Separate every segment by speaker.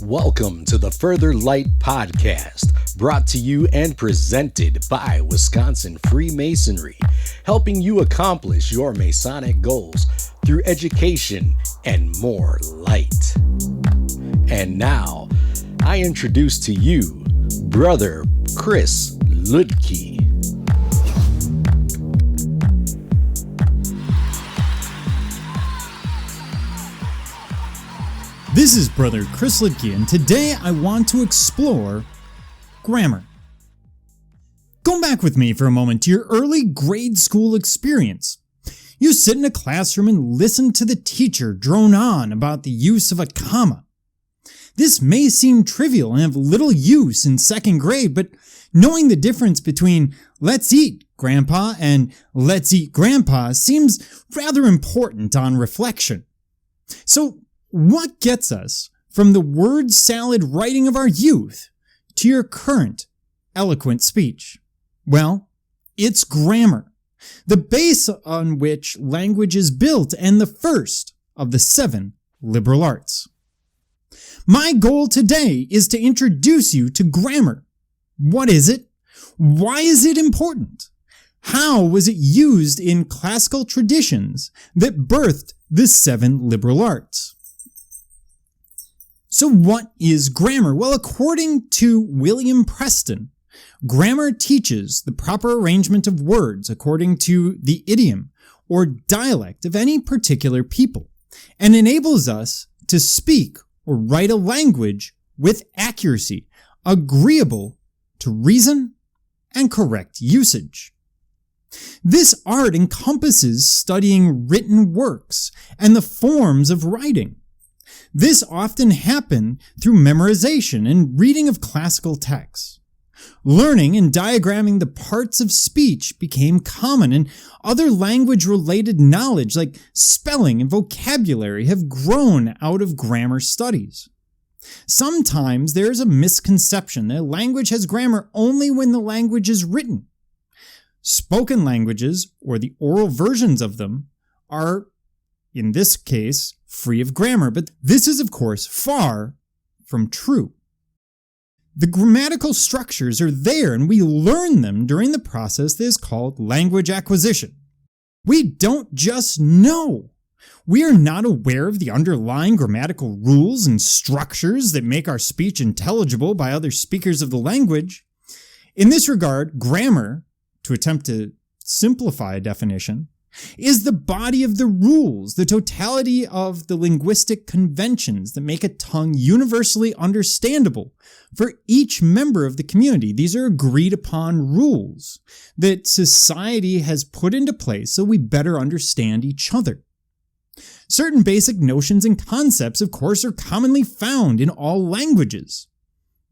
Speaker 1: Welcome to the Further Light Podcast, brought to you and presented by Wisconsin Freemasonry, helping you accomplish your Masonic goals through education and more light. And now, I introduce to you Brother Chris Ludke.
Speaker 2: This is Brother Chris Ludke, and today I want to explore grammar. Go back with me for a moment to your early grade school experience. You sit in a classroom and listen to the teacher drone on about the use of a comma. This may seem trivial and have little use in second grade, but knowing the difference between "let's eat, Grandpa" and "let's eat, Grandpa" seems rather important on reflection. So, what gets us from the word salad writing of our youth to your current eloquent speech? Well, it's grammar, the base on which language is built and the first of the 7 liberal arts. My goal today is to introduce you to grammar. What is it? Why is it important? How was it used in classical traditions that birthed the 7 liberal arts? So what is grammar? Well, according to William Preston, grammar teaches the proper arrangement of words according to the idiom or dialect of any particular people and enables us to speak or write a language with accuracy, agreeable to reason and correct usage. This art encompasses studying written works and the forms of writing. This often happened through memorization and reading of classical texts. Learning and diagramming the parts of speech became common, and other language-related knowledge like spelling and vocabulary have grown out of grammar studies. Sometimes there is a misconception that a language has grammar only when the language is written. Spoken languages, or the oral versions of them, are, in this case, free of grammar, but this is, of course, far from true. The grammatical structures are there, and we learn them during the process that is called language acquisition. We don't just know. We are not aware of the underlying grammatical rules and structures that make our speech intelligible by other speakers of the language. In this regard, grammar, to attempt to simplify a definition, is the body of the rules, the totality of the linguistic conventions that make a tongue universally understandable for each member of the community. These are agreed upon rules that society has put into place so we better understand each other. Certain basic notions and concepts, of course, are commonly found in all languages.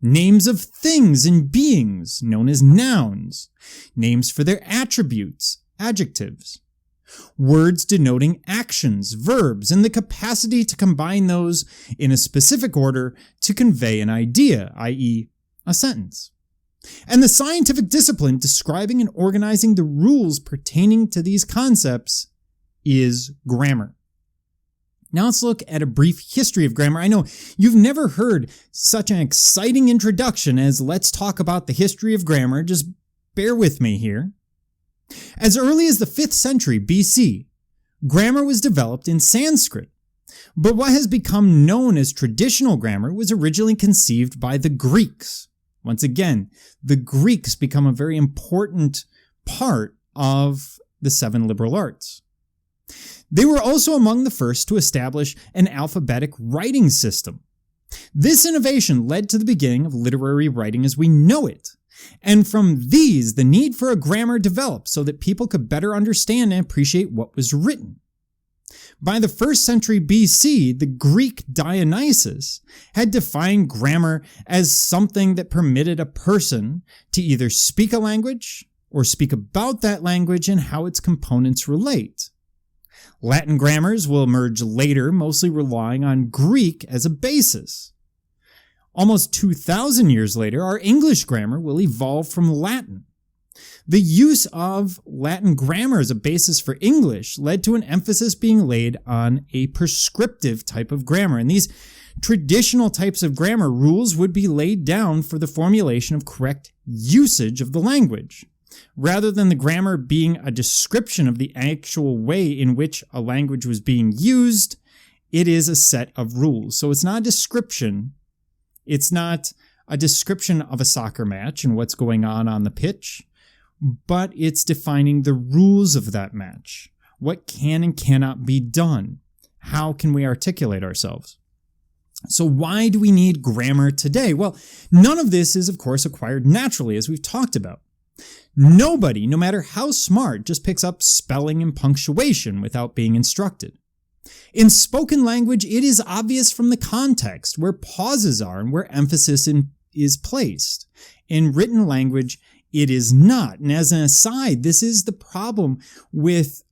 Speaker 2: Names of things and beings, known as nouns. Names for their attributes, adjectives. Words denoting actions, verbs, and the capacity to combine those in a specific order to convey an idea, i.e., a sentence. And the scientific discipline describing and organizing the rules pertaining to these concepts is grammar. Now let's look at a brief history of grammar. I know you've never heard such an exciting introduction as "let's talk about the history of grammar." Just bear with me here. As early as the 5th century BC, grammar was developed in Sanskrit, but what has become known as traditional grammar was originally conceived by the Greeks. Once again, the Greeks become a very important part of the 7 liberal arts. They were also among the first to establish an alphabetic writing system. This innovation led to the beginning of literary writing as we know it. And from these, the need for a grammar developed so that people could better understand and appreciate what was written. By the 1st century BC, the Greek Dionysius had defined grammar as something that permitted a person to either speak a language or speak about that language and how its components relate. Latin grammars will emerge later, mostly relying on Greek as a basis. Almost 2,000 years later, our English grammar will evolve from Latin. The use of Latin grammar as a basis for English led to an emphasis being laid on a prescriptive type of grammar. And these traditional types of grammar rules would be laid down for the formulation of correct usage of the language. Rather than the grammar being a description of the actual way in which a language was being used, it is a set of rules. So it's not a description. It's not a description of a soccer match and what's going on the pitch, but it's defining the rules of that match. What can and cannot be done? How can we articulate ourselves? So why do we need grammar today? Well, none of this is, of course, acquired naturally, as we've talked about. Nobody, no matter how smart, just picks up spelling and punctuation without being instructed. In spoken language, it is obvious from the context where pauses are and where emphasis is placed. In written language, it is not. And as an aside, this is the problem with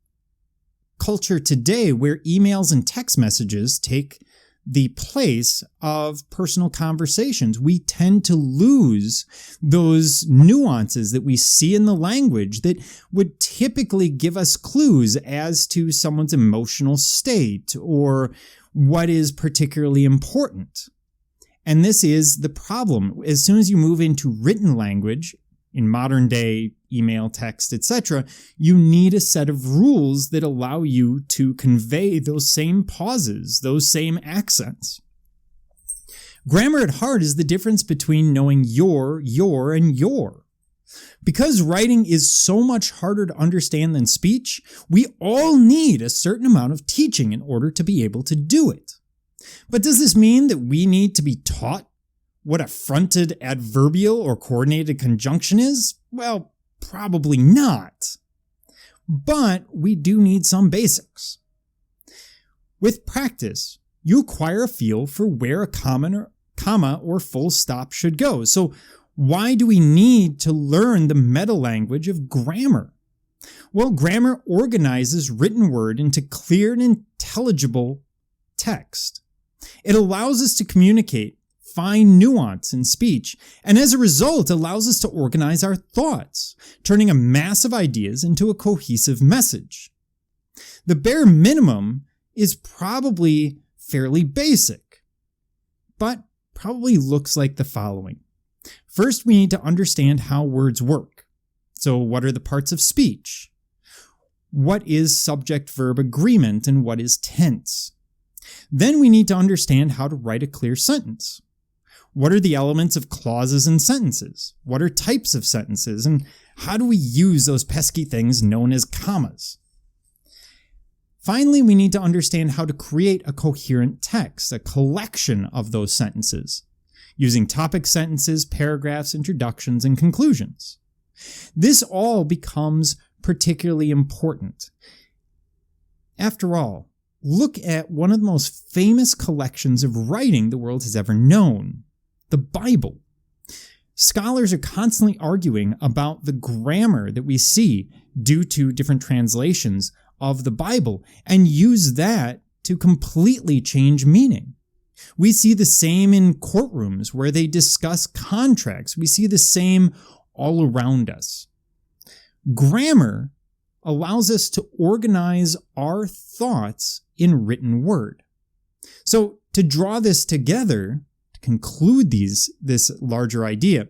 Speaker 2: culture today, where emails and text messages take the place of personal conversations. We tend to lose those nuances that we see in the language that would typically give us clues as to someone's emotional state or what is particularly important. And this is the problem. As soon as you move into written language, in modern day email, text, etc., you need a set of rules that allow you to convey those same pauses, those same accents. Grammar at heart is the difference between knowing your, and your. Because writing is so much harder to understand than speech, we all need a certain amount of teaching in order to be able to do it. But does this mean that we need to be taught what a fronted adverbial or coordinated conjunction is? Well, probably not. But we do need some basics. With practice, you acquire a feel for where a comma or full stop should go. So why do we need to learn the meta-language of grammar? Well, grammar organizes written word into clear and intelligible text. It allows us to communicate fine nuance in speech, and as a result allows us to organize our thoughts, turning a mass of ideas into a cohesive message. The bare minimum is probably fairly basic, but probably looks like the following. First, we need to understand how words work. So what are the parts of speech? What is subject-verb agreement and what is tense? Then we need to understand how to write a clear sentence. What are the elements of clauses and sentences? What are types of sentences? And how do we use those pesky things known as commas? Finally, we need to understand how to create a coherent text, a collection of those sentences, using topic sentences, paragraphs, introductions, and conclusions. This all becomes particularly important. After all, look at one of the most famous collections of writing the world has ever known. The Bible. Scholars are constantly arguing about the grammar that we see due to different translations of the Bible and use that to completely change meaning. We see the same in courtrooms where they discuss contracts. We see the same all around us. Grammar allows us to organize our thoughts in written word. So to draw this together, conclude this larger idea.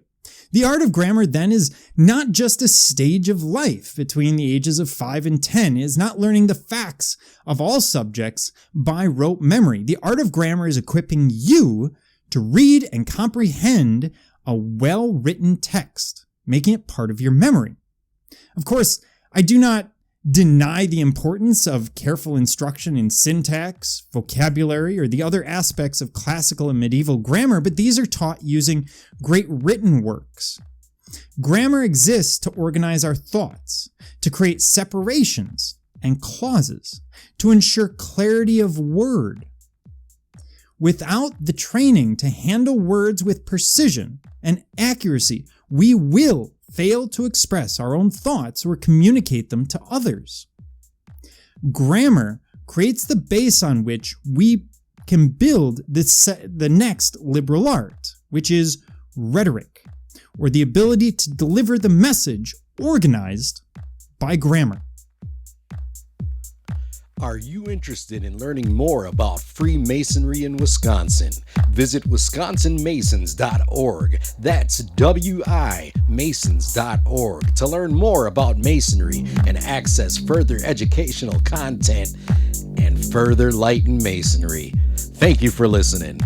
Speaker 2: The art of grammar then is not just a stage of life between the ages of 5 and 10. It is not learning the facts of all subjects by rote memory. The art of grammar is equipping you to read and comprehend a well-written text, making it part of your memory. Of course, I do not deny the importance of careful instruction in syntax, vocabulary, or the other aspects of classical and medieval grammar, but these are taught using great written works. Grammar exists to organize our thoughts, to create separations and clauses, to ensure clarity of word. Without the training to handle words with precision and accuracy, we will fail to express our own thoughts or communicate them to others. Grammar creates the base on which we can build the next liberal art, which is rhetoric, or the ability to deliver the message organized by grammar.
Speaker 1: Are you interested in learning more about Freemasonry in Wisconsin? Visit wisconsinmasons.org. That's WIMasons.org to learn more about Masonry and access further educational content and further light in Masonry. Thank you for listening.